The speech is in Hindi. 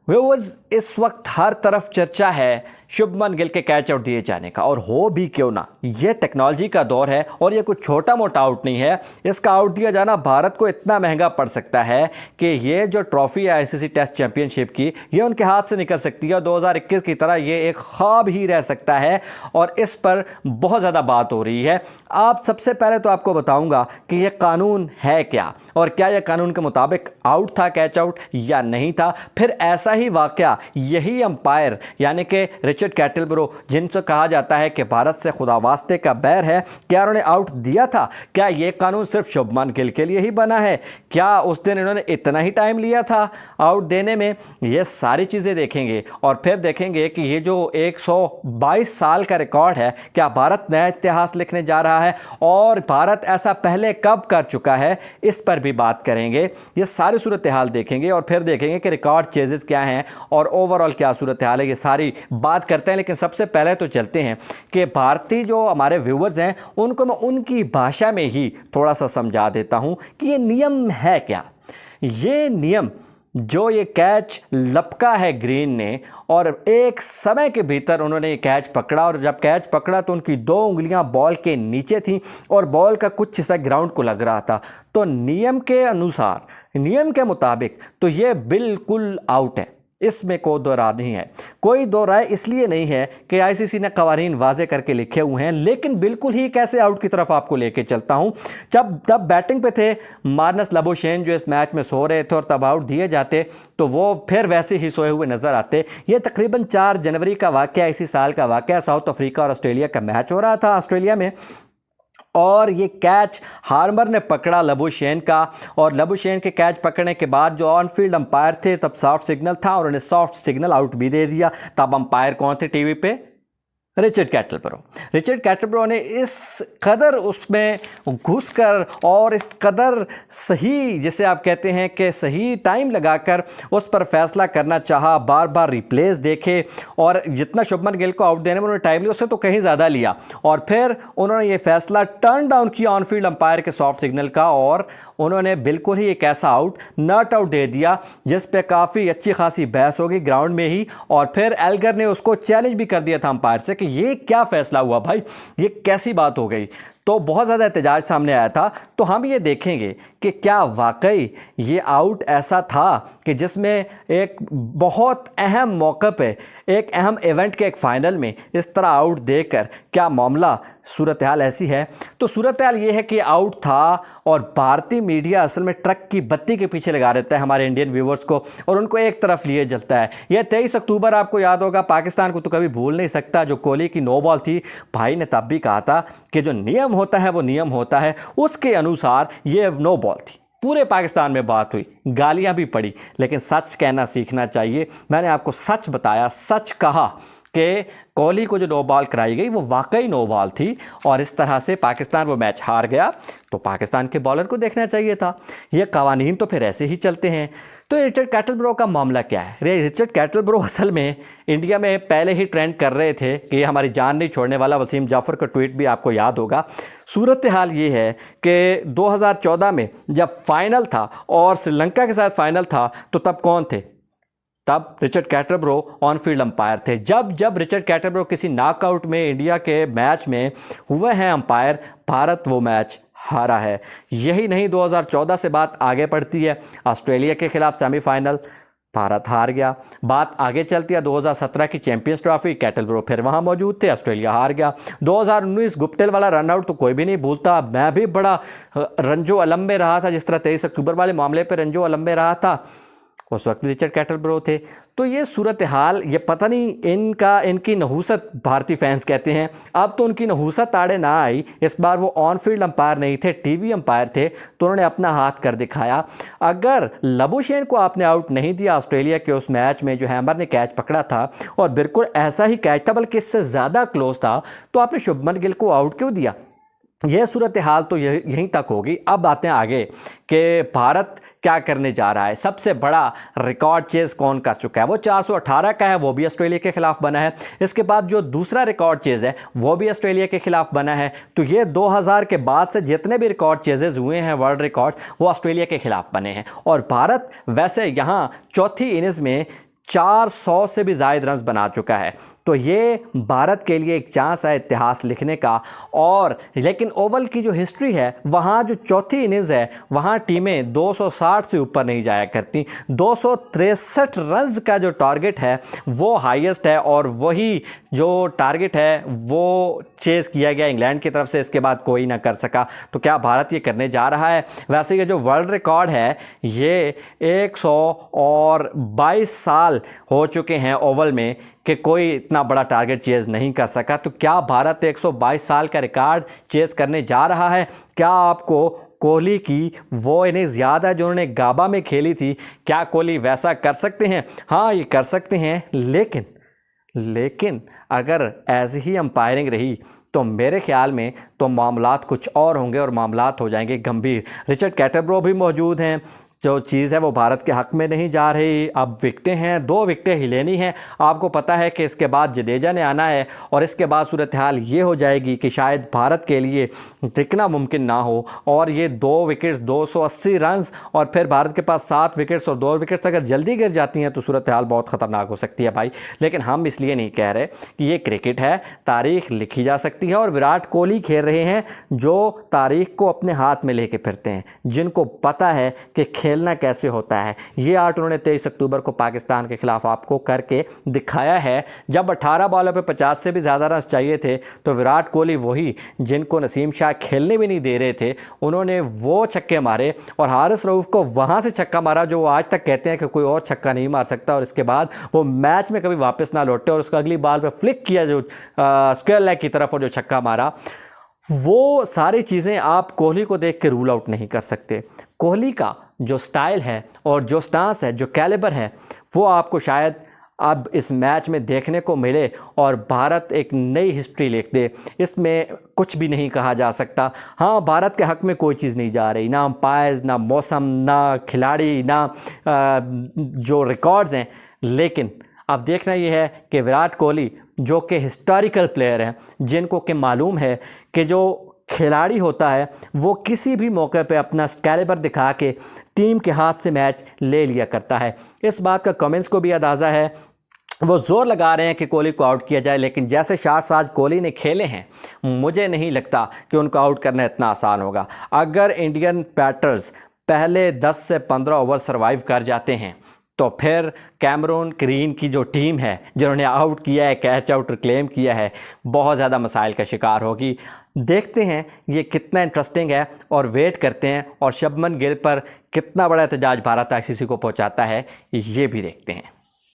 व्यूअर्स, इस वक्त हर तरफ चर्चा है शुभमन गिल के कैच आउट दिए जाने का, और हो भी क्यों ना, ये टेक्नोलॉजी का दौर है और ये कुछ छोटा मोटा आउट नहीं है। इसका आउट दिया जाना भारत को इतना महंगा पड़ सकता है कि ये जो ट्रॉफी है आईसीसी टेस्ट चैंपियनशिप की, ये उनके हाथ से निकल सकती है और 2021 की तरह ये एक ख्वाब ही रह सकता है। और इस पर बहुत ज़्यादा बात हो रही है। आप सबसे पहले तो आपको बताऊंगा कि ये कानून है क्या और क्या यह कानून के मुताबिक आउट था कैच आउट या नहीं था। फिर ऐसा ही वाकया यही अंपायर यानी कि रिचर्ड कैटलब्रो, जिनसे कहा जाता है कि भारत से खुदा वास्ते का बैर है, क्या उन्होंने आउट दिया था? क्या यह कानून सिर्फ शुभमन गिल के लिए ही बना है? क्या उस दिन इन्होंने इतना ही टाइम लिया था आउट देने में? ये सारी चीज़ें देखेंगे और फिर देखेंगे कि ये जो 122 साल का रिकॉर्ड है, क्या भारत नया इतिहास लिखने जा रहा है और भारत ऐसा पहले कब कर चुका है, इस पर भी बात करेंगे। ये सारी सूरत हाल देखेंगे और फिर देखेंगे कि रिकॉर्ड चेजेस क्या हैं और ओवरऑल क्या सूरत हाल है। ये सारी बात करते हैं, लेकिन सबसे पहले तो चलते हैं कि भारतीय जो हमारे व्यूवर्स हैं उनको मैं उनकी भाषा में ही थोड़ा सा समझा देता हूं कि ये नियम है क्या। ये नियम जो ये कैच लपका है ग्रीन ने और एक समय के भीतर उन्होंने ये कैच पकड़ा, और जब कैच पकड़ा तो उनकी 2 उंगलियां बॉल के नीचे थी और बॉल का कुछ हिस्सा ग्राउंड को लग रहा था। तो नियम के अनुसार, नियम के मुताबिक तो ये बिल्कुल आउट है, इसमें कोई दो राय नहीं है। कोई दो राय इसलिए नहीं है कि आईसीसी ने कवानीन वाजे करके लिखे हुए हैं, लेकिन बिल्कुल ही कैसे आउट की तरफ आपको लेके चलता हूं। जब तब बैटिंग पे थे मार्नस लाबुशेन, जो इस मैच में सो रहे थे, और तब आउट दिए जाते तो वो फिर वैसे ही सोए हुए नजर आते। ये तकरीबन 4 जनवरी का वाकया, इसी साल का वाकया, साउथ अफ्रीका और ऑस्ट्रेलिया का मैच हो रहा था ऑस्ट्रेलिया में, और ये कैच हार्मर ने पकड़ा लबुशेन का, और लबुशेन के कैच पकड़ने के बाद जो ऑन फील्ड अंपायर थे तब सॉफ्ट सिग्नल था और उन्हें सॉफ्ट सिग्नल आउट भी दे दिया। तब अंपायर कौन थे टीवी पे? Richard Kettleborough. रिचर्ड कैटलब्रो ने इस कदर उसमें घुसकर और इस कदर सही, जिसे आप कहते हैं कि सही टाइम लगाकर उस पर फैसला करना चाहा, बार बार रिप्लेस देखे, और जितना शुभमन गिल को आउट देने में उन्होंने टाइम लिया उससे तो कहीं ज़्यादा लिया, और फिर उन्होंने ये फैसला टर्न डाउन किया ऑन फील्ड अंपायर के सॉफ्ट सिग्नल का, और उन्होंने बिल्कुल ही एक ऐसा आउट, नॉट आउट दे दिया जिस पे काफ़ी अच्छी खासी बहस होगी ग्राउंड में ही। और फिर एल्गर ने उसको चैलेंज भी कर दिया था अंपायर से कि ये क्या फैसला हुआ भाई, ये कैसी बात हो गई। तो बहुत ज़्यादा एहतजाज सामने आया था। तो हम ये देखेंगे कि क्या वाकई ये आउट ऐसा था कि जिसमें एक बहुत अहम मौके पे, एक अहम इवेंट के एक फाइनल में इस तरह आउट देकर क्या मामला, सूरत हाल ऐसी है। तो सूरत हाल ये है कि आउट था, और भारतीय मीडिया असल में ट्रक की बत्ती के पीछे लगा देता है हमारे इंडियन व्यूवर्स को और उनको एक तरफ लिए चलता है। यह 23 अक्टूबर आपको याद होगा, पाकिस्तान को तो कभी भूल नहीं सकता, जो कोहली की नो बॉल थी। भाई ने तब भी कहा था कि जो नियम होता है वो नियम होता है, उसके अनुसार ये नो बॉल थी। पूरे पाकिस्तान में बात हुई, गालियां भी पड़ी, लेकिन सच कहना सीखना चाहिए। मैंने आपको सच बताया, सच कहा कि कोहली को जो नो बॉल कराई गई वो वाकई नो बॉल थी, और इस तरह से पाकिस्तान वो मैच हार गया। तो पाकिस्तान के बॉलर को देखना चाहिए था। ये कवानीन तो फिर ऐसे ही चलते हैं। तो रिचर्ड कैटलब्रो का मामला क्या है? रिचर्ड कैटलब्रो असल में इंडिया में पहले ही ट्रेंड कर रहे थे कि ये हमारी जान नहीं छोड़ने वाला। वसीम जाफर का ट्वीट भी आपको याद होगा। सूरत हाल ये है कि 2014 में जब फाइनल था और श्रीलंका के साथ फाइनल था, तो तब कौन थे? तब Richard Kettleborough on field umpire थे। जब रिचर्ड कैटलब्रो किसी नॉकआउट में इंडिया के मैच में हुए हैं अंपायर, भारत वो मैच हारा है। यही नहीं, 2014 से बात आगे बढ़ती है, ऑस्ट्रेलिया के खिलाफ सेमीफाइनल भारत हार गया। बात आगे चलती है 2017 की चैंपियंस ट्रॉफी, कैटलब्रो फिर वहां मौजूद थे, ऑस्ट्रेलिया हार गया। 2019 गुप्टिल वाला रनआउट तो कोई भी नहीं भूलता। मैं भी बड़ा रंजो अलम में रहा था, जिस तरह 23 अक्टूबर वाले मामले पर रंजो अलम में रहा था, उस वक्त रिचर्ड कैटलब्रो थे। तो ये सूरत हाल, ये पता नहीं इनकी नहूसत भारतीय फैंस कहते हैं। अब तो उनकी नहूसत आड़े ना आई, इस बार वो ऑन फील्ड अंपायर नहीं थे, टीवी अंपायर थे, तो उन्होंने अपना हाथ कर दिखाया। अगर लबुशेन को आपने आउट नहीं दिया ऑस्ट्रेलिया के उस मैच में जो हैमर ने कैच पकड़ा था, और बिल्कुल ऐसा ही कैच था बल्कि इससे ज़्यादा क्लोज था, तो आपने शुभमन गिल को आउट क्यों दिया? यह सूरत हाल तो यहीं तक होगी। अब आते हैं आगे कि भारत क्या करने जा रहा है। सबसे बड़ा रिकॉर्ड चेज कौन कर चुका है? वो 418 का है, वो भी ऑस्ट्रेलिया के खिलाफ बना है। इसके बाद जो दूसरा रिकॉर्ड चेज है वो भी ऑस्ट्रेलिया के खिलाफ बना है। तो ये 2000 के बाद से जितने भी रिकॉर्ड चेजेस हुए हैं, वर्ल्ड रिकॉर्ड, वो ऑस्ट्रेलिया के खिलाफ बने हैं। और भारत वैसे यहाँ चौथी इनिंग्स में 400 से भी ज़ायद रन्स बना चुका है। तो ये भारत के लिए एक चांस है इतिहास लिखने का। और लेकिन ओवल की जो हिस्ट्री है, वहाँ जो चौथी इनिंग्स है वहाँ टीमें 260 से ऊपर नहीं जाया करती। 263 रन्स का जो टारगेट है वो हाईएस्ट है, और वही जो टारगेट है वो चेज़ किया गया इंग्लैंड की तरफ से, इसके बाद कोई ना कर सका। तो क्या भारत ये करने जा रहा है? वैसे ये जो वर्ल्ड रिकॉर्ड है ये 122 साल हो चुके हैं ओवल में कि कोई इतना बड़ा टारगेट चेज़ नहीं कर सका। तो क्या भारत 122 साल का रिकॉर्ड चेज़ करने जा रहा है? क्या आपको कोहली की वो इनिंग्स याद है जो उन्होंने गाबा में खेली थी? क्या कोहली वैसा कर सकते हैं? हाँ, ये कर सकते हैं, लेकिन अगर ऐसी ही अंपायरिंग रही तो मेरे ख्याल में तो मामलात कुछ और होंगे, और मामलात हो जाएंगे गंभीर। रिचर्ड कैटरब्रो भी मौजूद हैं। जो चीज़ है वो भारत के हक़ में नहीं जा रही। अब विकेटें हैं, 2 विकेटें ही लेनी हैं। आपको पता है कि इसके बाद जडेजा ने आना है, और इसके बाद सूरत हाल ये हो जाएगी कि शायद भारत के लिए टिकना मुमकिन ना हो। और ये 2 विकेट्स 280 रन्स, और फिर भारत के पास 7 विकेट्स और 2 विकेट्स अगर जल्दी गिर जाती हैं तो सूरत हाल बहुत ख़तरनाक हो सकती है भाई। लेकिन हम इसलिए नहीं कह रहे कि ये क्रिकेट है, तारीख़ लिखी जा सकती है। और विराट कोहली खेल रहे हैं जो तारीख़ को अपने हाथ में लेके फिरते हैं, जिनको पता है कि खेलना कैसे होता है। ये आर्ट उन्होंने 23 अक्टूबर को पाकिस्तान के खिलाफ आपको करके दिखाया है। जब 18 बॉलों पे 50 से भी ज़्यादा रन चाहिए थे तो विराट कोहली वही जिनको नसीम शाह खेलने भी नहीं दे रहे थे, उन्होंने वो छक्के मारे, और हारिस रऊफ को वहाँ से छक्का मारा जो वो आज तक कहते हैं कि कोई और छक्का नहीं मार सकता। और इसके बाद वो मैच में कभी वापस ना लौटे, और उसका अगली बॉल पर फ्लिक किया जो स्क्वायर लेग की तरफ, और जो छक्का मारा, वो सारी चीज़ें आप कोहली को देख के रूल आउट नहीं कर सकते। कोहली का जो स्टाइल है और जो स्टांस है, जो कैलिबर है, वो आपको शायद अब इस मैच में देखने को मिले, और भारत एक नई हिस्ट्री लिख दे। इसमें कुछ भी नहीं कहा जा सकता। हाँ, भारत के हक़ में कोई चीज़ नहीं जा रही, ना अंपायर्स, ना मौसम, ना खिलाड़ी, ना जो रिकॉर्ड्स हैं। लेकिन अब देखना ये है कि विराट कोहली जो कि हिस्टोरिकल प्लेयर हैं, जिनको कि मालूम है कि जो खिलाड़ी होता है वो किसी भी मौके पे अपना कैलिबर दिखा के टीम के हाथ से मैच ले लिया करता है। इस बात का कमेंट्स को भी अंदाज़ा है। वो जोर लगा रहे हैं कि कोहली को आउट किया जाए, लेकिन जैसे शॉट्स आज कोहली ने खेले हैं, मुझे नहीं लगता कि उनको आउट करना इतना आसान होगा। अगर इंडियन बैटर्स पहले 10 से 15 ओवर सर्वाइव कर जाते हैं तो फिर कैमरून ग्रीन की जो टीम है, जिन्होंने आउट किया है, कैच आउट क्लेम किया है, बहुत ज़्यादा मसाइल का शिकार होगी। देखते हैं ये कितना इंटरेस्टिंग है, और वेट करते हैं, और शुभमन गिल पर कितना बड़ा एहतजाज भारत आईसीसी को पहुंचाता है, ये भी देखते हैं।